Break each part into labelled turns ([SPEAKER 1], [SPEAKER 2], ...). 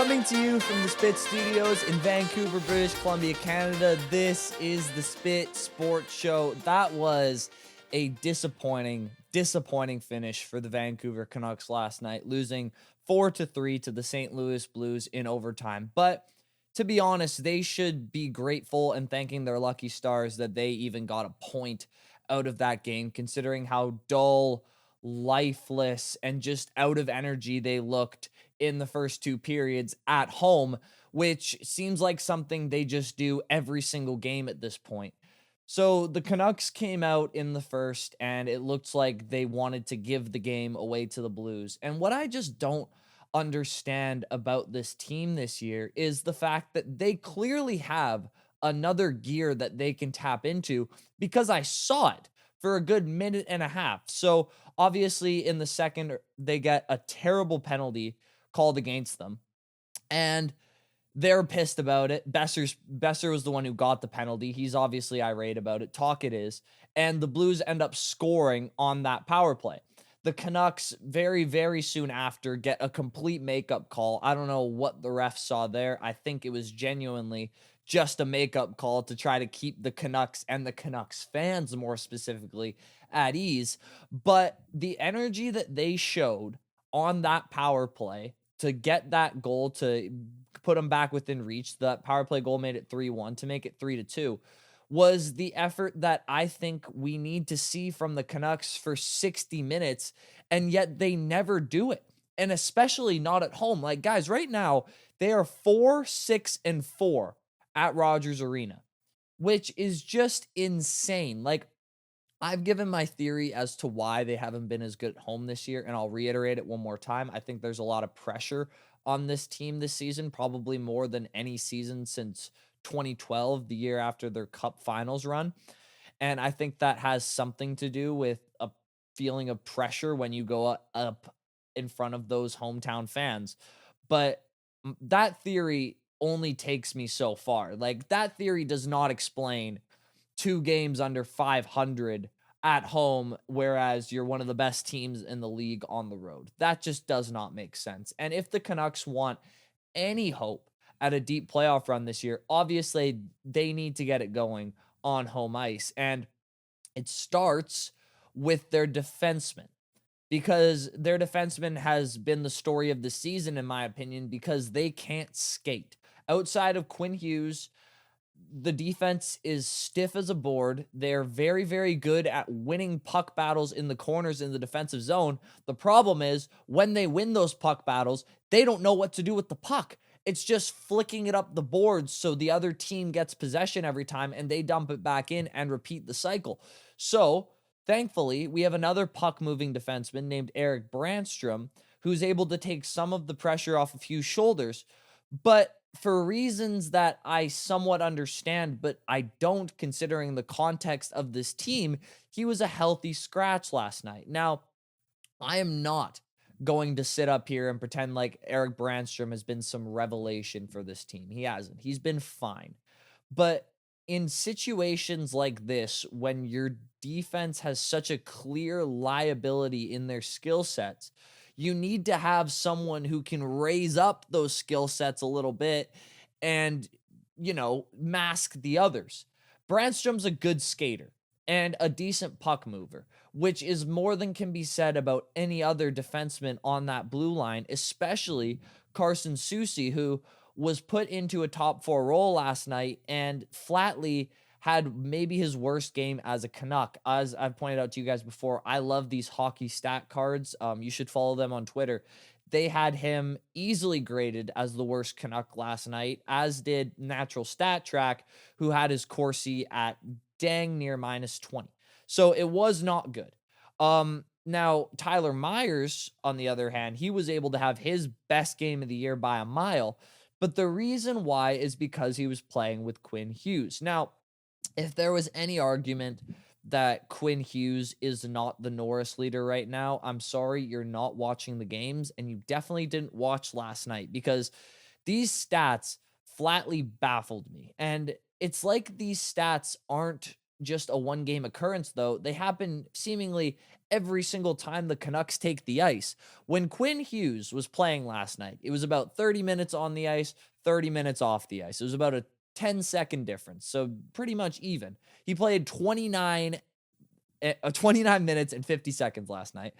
[SPEAKER 1] Coming to you from the Spit Studios in Vancouver, British Columbia, Canada, this is the Spit Sports Show. That was a disappointing finish for the Vancouver Canucks last night, losing 4-3 to the St. Louis Blues in overtime. But to be honest, they should be grateful and thanking their lucky stars that they even got a point out of that game, considering how dull, lifeless, and just out of energy they looked in the first two periods at home, which seems like something they just do every single game at this point. So the Canucks came out in the first, and it looks like they wanted to give the game away to the Blues. And what I just don't understand about this team this year is the fact that they clearly have another gear that they can tap into, because I saw it for a good minute and a half. So obviously in the second, they get a terrible penalty called against them, and they're pissed about it. Besser was the one who got the penalty. He's obviously irate about it. Toccett is, and the Blues end up scoring on that power play. The Canucks very, very soon after get a complete makeup call. I don't know what the ref saw there. I think it was genuinely just a makeup call to try to keep the Canucks and the Canucks fans, more specifically, at ease. But the energy that they showed on that power play to get that goal, to put them back within reach, that power play goal made it 3-1, to make it 3-2, was the effort that I think we need to see from the Canucks for 60 minutes, and yet they never do it. And especially not at home. Like, guys, right now, they are 4-6-4 at Rogers Arena, which is just insane. Like, I've given my theory as to why they haven't been as good at home this year, and I'll reiterate it one more time. I think there's a lot of pressure on this team this season, probably more than any season since 2012, the year after their Cup Finals run. And I think that has something to do with a feeling of pressure when you go up in front of those hometown fans. But that theory only takes me so far. Like, that theory does not explain 2 games under 500 at home, whereas you're one of the best teams in the league on the road. That just does not make sense. And if the Canucks want any hope at a deep playoff run this year, obviously they need to get it going on home ice. And it starts with their defenseman, because their defenseman has been the story of the season, in my opinion, because they can't skate. Outside of Quinn Hughes, the defense is stiff as a board. They're very, very good at winning puck battles in the corners in the defensive zone. The problem is when they win those puck battles, they don't know what to do with the puck. It's just flicking it up the boards so the other team gets possession every time and they dump it back in and repeat the cycle. So thankfully, we have another puck-moving defenseman named Erik Brannstrom, who's able to take some of the pressure off of Hughes' shoulders. But for reasons that I somewhat understand, but I don't, considering the context of this team, he was a healthy scratch last night. Now, I am not going to sit up here and pretend like Erik Brannstrom has been some revelation for this team. He hasn't. He's been fine. But in situations like this, when your defense has such a clear liability in their skill sets, you need to have someone who can raise up those skill sets a little bit and, mask the others. Brandstrom's a good skater and a decent puck mover, which is more than can be said about any other defenseman on that blue line, especially Carson Soucy, who was put into a top 4 role last night and flatly had maybe his worst game as a Canuck. As I've pointed out to you guys before, I love these hockey stat cards. You should follow them on Twitter. They had him easily graded as the worst Canuck last night, as did Natural Stat Track, who had his Corsi at dang near -20. So it was not good. Now, Tyler Myers, on the other hand, he was able to have his best game of the year by a mile. But the reason why is because he was playing with Quinn Hughes. Now, if there was any argument that Quinn Hughes is not the Norris leader right now, I'm sorry, you're not watching the games, and you definitely didn't watch last night, because these stats flatly baffled me. And it's like these stats aren't just a one-game occurrence, though. They happen seemingly every single time the Canucks take the ice. When Quinn Hughes was playing last night, it was about 30 minutes on the ice, 30 minutes off the ice. It was about a 10-second difference, so pretty much even. He played 29 minutes and 50 seconds last night.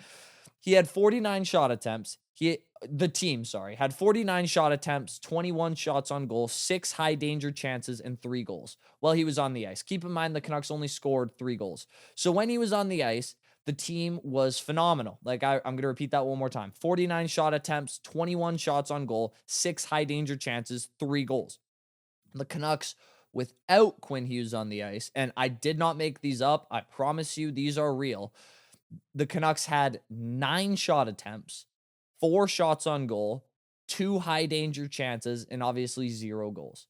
[SPEAKER 1] He had 49 shot attempts. The team had 49 shot attempts, 21 shots on goal, 6 high danger chances, and 3 goals while he was on the ice. Keep in mind the Canucks only scored 3 goals. So when he was on the ice, the team was phenomenal. Like I'm going to repeat that one more time. 49 shot attempts, 21 shots on goal, 6 high danger chances, 3 goals. The Canucks without Quinn Hughes on the ice, and I did not make these up. I promise you these are real. The Canucks had 9 shot attempts, 4 shots on goal, 2 high danger chances, and obviously 0 goals.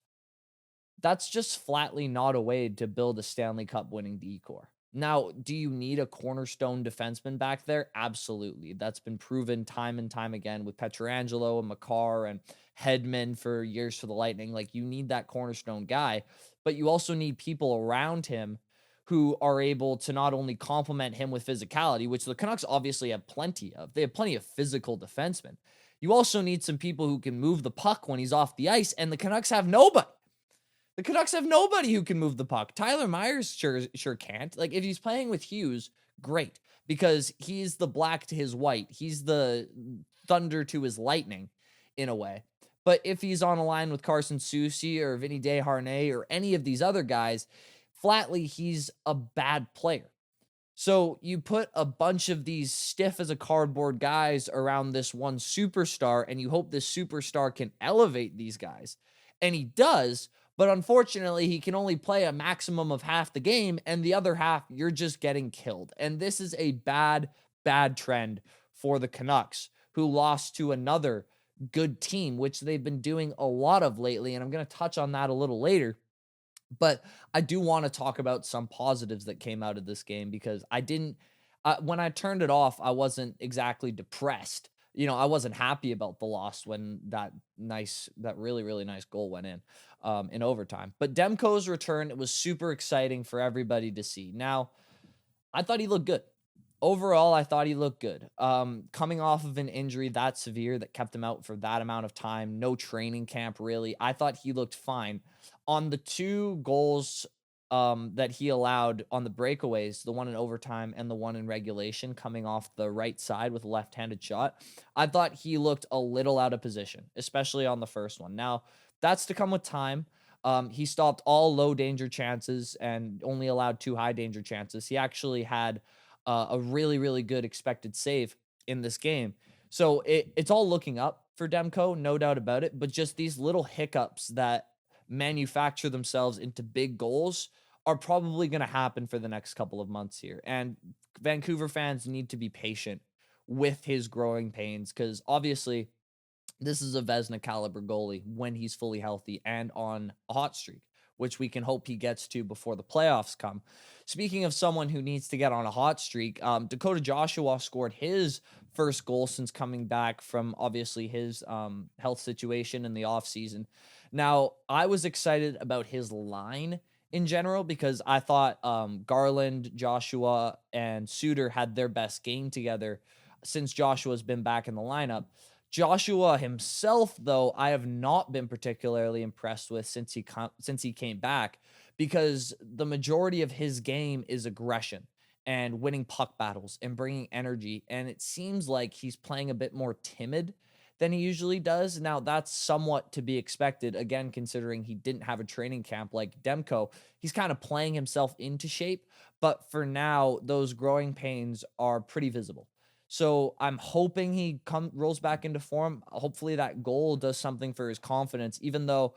[SPEAKER 1] That's just flatly not a way to build a Stanley Cup winning D-core. Now, do you need a cornerstone defenseman back there? Absolutely. That's been proven time and time again with Pietrangelo and Makar and Hedman for years for the Lightning. Like, you need that cornerstone guy, but you also need people around him who are able to not only complement him with physicality, which the Canucks obviously have plenty of. They have plenty of physical defensemen. You also need some people who can move the puck when he's off the ice, and the Canucks have nobody. The Canucks have nobody who can move the puck. Tyler Myers sure can't. Like, if he's playing with Hughes, great, because he's the black to his white. He's the thunder to his lightning, in a way. But if he's on a line with Carson Soucy or Vinny Desharnais or any of these other guys, flatly, he's a bad player. So you put a bunch of these stiff as a cardboard guys around this one superstar, and you hope this superstar can elevate these guys. And he does, but unfortunately, he can only play a maximum of half the game, and the other half, you're just getting killed. And this is a bad, bad trend for the Canucks, who lost to another good team, which they've been doing a lot of lately. And I'm going to touch on that a little later. But I do want to talk about some positives that came out of this game, because I didn't, when I turned it off, I wasn't exactly depressed. I wasn't happy about the loss when that really, really nice goal went in overtime. But Demko's return, it was super exciting for everybody to see. Now, I thought he looked good. Overall, I thought he looked good. Coming off of an injury that severe that kept him out for that amount of time, no training camp really, I thought he looked fine. On the 2 goals that he allowed on the breakaways, the one in overtime and the one in regulation coming off the right side with a left-handed shot, I thought he looked a little out of position, especially on the first one. Now, that's to come with time. He stopped all low danger chances and only allowed 2 high danger chances. He actually had a really, really good expected save in this game. So it's all looking up for Demko, no doubt about it. But just these little hiccups that manufacture themselves into big goals are probably going to happen for the next couple of months here. And Vancouver fans need to be patient with his growing pains, because obviously this is a Vezina caliber goalie when he's fully healthy and on a hot streak, which we can hope he gets to before the playoffs come. Speaking of someone who needs to get on a hot streak, Dakota Joshua scored his first goal since coming back from obviously his health situation in the offseason. Now, I was excited about his line in general, because I thought Garland, Joshua, and Suter had their best game together since Joshua's been back in the lineup. Joshua himself, though, I have not been particularly impressed with since he came back, because the majority of his game is aggression and winning puck battles and bringing energy, and it seems like he's playing a bit more timid than he usually does. Now, that's somewhat to be expected, again, considering he didn't have a training camp like Demko. He's kind of playing himself into shape, but for now, those growing pains are pretty visible. So I'm hoping he rolls back into form. Hopefully that goal does something for his confidence, even though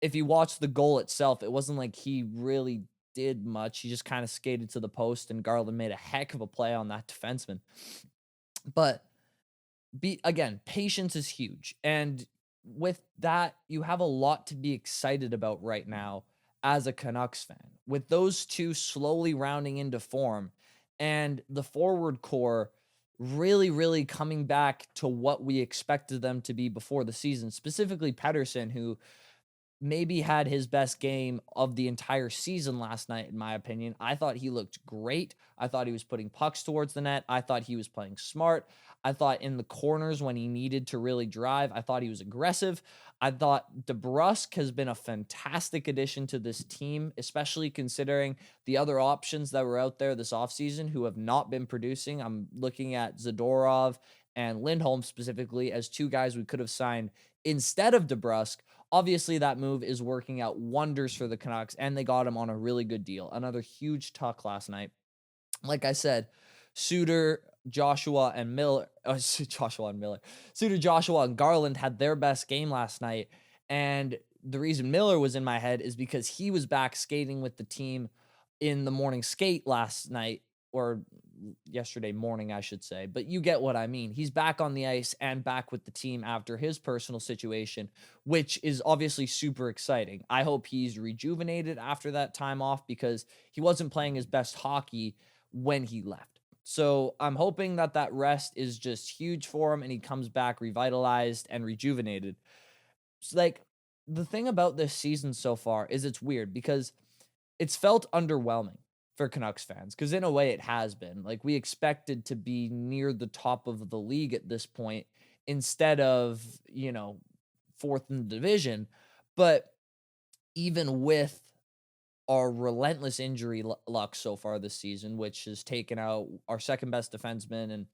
[SPEAKER 1] if you watch the goal itself, it wasn't like he really did much. He just kind of skated to the post, and Garland made a heck of a play on that defenseman. But again, patience is huge. And with that, you have a lot to be excited about right now as a Canucks fan. With those two slowly rounding into form and the forward core really, really coming back to what we expected them to be before the season, specifically Petterson, who maybe had his best game of the entire season last night, in my opinion. I thought he looked great. I thought he was putting pucks towards the net. I thought he was playing smart. I thought in the corners when he needed to really drive, I thought he was aggressive. I thought DeBrusk has been a fantastic addition to this team, especially considering the other options that were out there this offseason who have not been producing. I'm looking at Zadorov and Lindholm specifically as two guys we could have signed instead of DeBrusk. Obviously, that move is working out wonders for the Canucks, and they got him on a really good deal. Another huge tuck last night. Like I said, Suter, Joshua, and Miller, Suter, Joshua, and Garland had their best game last night. And the reason Miller was in my head is because he was back skating with the team in the morning skate last night, or yesterday morning, I should say. But you get what I mean. He's back on the ice and back with the team after his personal situation, which is obviously super exciting. I hope he's rejuvenated after that time off because he wasn't playing his best hockey when he left. So I'm hoping that that rest is just huge for him and he comes back revitalized and rejuvenated. It's like the thing about this season so far is it's weird because it's felt underwhelming for Canucks fans because in a way it has been. Like we expected to be near the top of the league at this point instead of, fourth in the division. But even with our relentless injury luck so far this season, which has taken out our second best defenseman and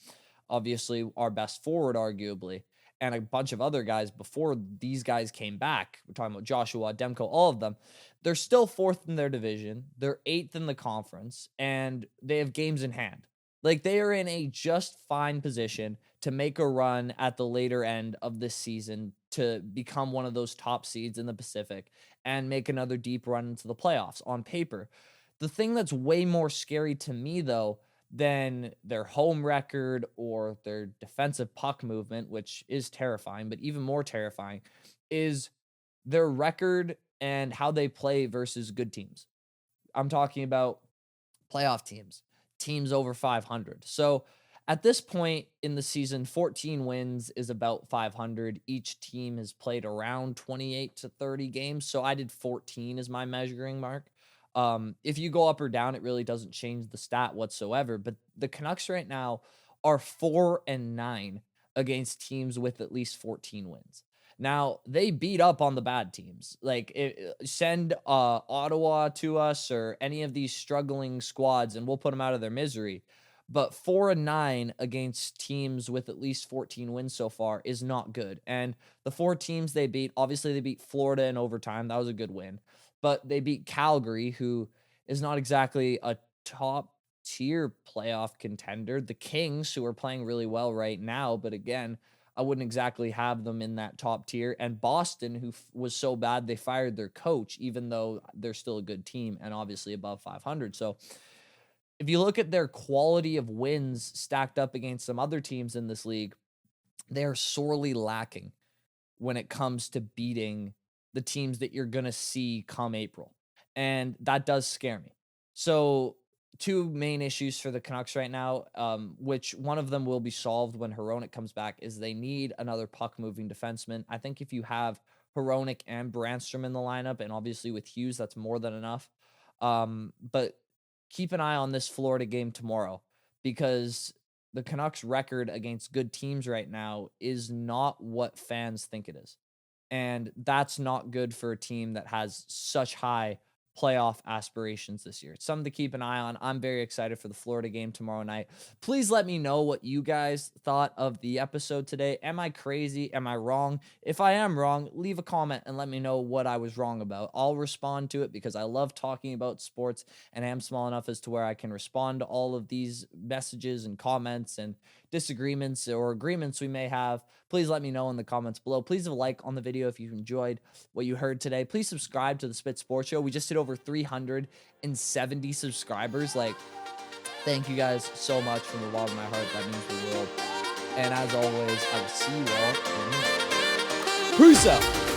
[SPEAKER 1] obviously our best forward, arguably, and a bunch of other guys before these guys came back. We're talking about Joshua, Demko, all of them. They're still fourth in their division. They're eighth in the conference, and they have games in hand. Like they are in a just fine position to make a run at the later end of this season to become one of those top seeds in the Pacific and make another deep run into the playoffs on paper. The thing that's way more scary to me, though, than their home record or their defensive puck movement, which is terrifying, but even more terrifying, is their record and how they play versus good teams. I'm talking about playoff teams, teams over 500. So at this point in the season, 14 wins is about 500. Each team has played around 28 to 30 games. So I did 14 as my measuring mark. If you go up or down, it really doesn't change the stat whatsoever. But the Canucks right now are 4-9 against teams with at least 14 wins. Now they beat up on the bad teams. Like send Ottawa to us or any of these struggling squads, and we'll put them out of their misery. But 4-9 against teams with at least 14 wins so far is not good. And the four teams they beat, obviously they beat Florida in overtime. That was a good win. But they beat Calgary, who is not exactly a top tier playoff contender. The Kings, who are playing really well right now, but again, I wouldn't exactly have them in that top tier. And Boston, who was so bad they fired their coach, even though they're still a good team and obviously above 500. So if you look at their quality of wins stacked up against some other teams in this league, they're sorely lacking when it comes to beating the teams that you're going to see come April. And that does scare me. So two main issues for the Canucks right now, which one of them will be solved when Hronek comes back, is they need another puck-moving defenseman. I think if you have Hronek and Brandstrom in the lineup, and obviously with Hughes, that's more than enough. But keep an eye on this Florida game tomorrow because the Canucks' record against good teams right now is not what fans think it is. And that's not good for a team that has such high playoff aspirations this year. It's something to keep an eye on. I'm very excited for the Florida game tomorrow night. Please let me know what you guys thought of the episode today. Am I crazy? Am I wrong? If I am wrong, leave a comment and let me know what I was wrong about. I'll respond to it because I love talking about sports and I am small enough as to where I can respond to all of these messages and comments and disagreements or agreements we may have. Please let me know in the comments below. Please leave a like on the video if you enjoyed what you heard today. Please subscribe to the Spit Sports Show. We just hit over 370 subscribers. Like, thank you guys so much from the bottom of my heart. That means the world. And as always, I will see you all in the next. Peace out.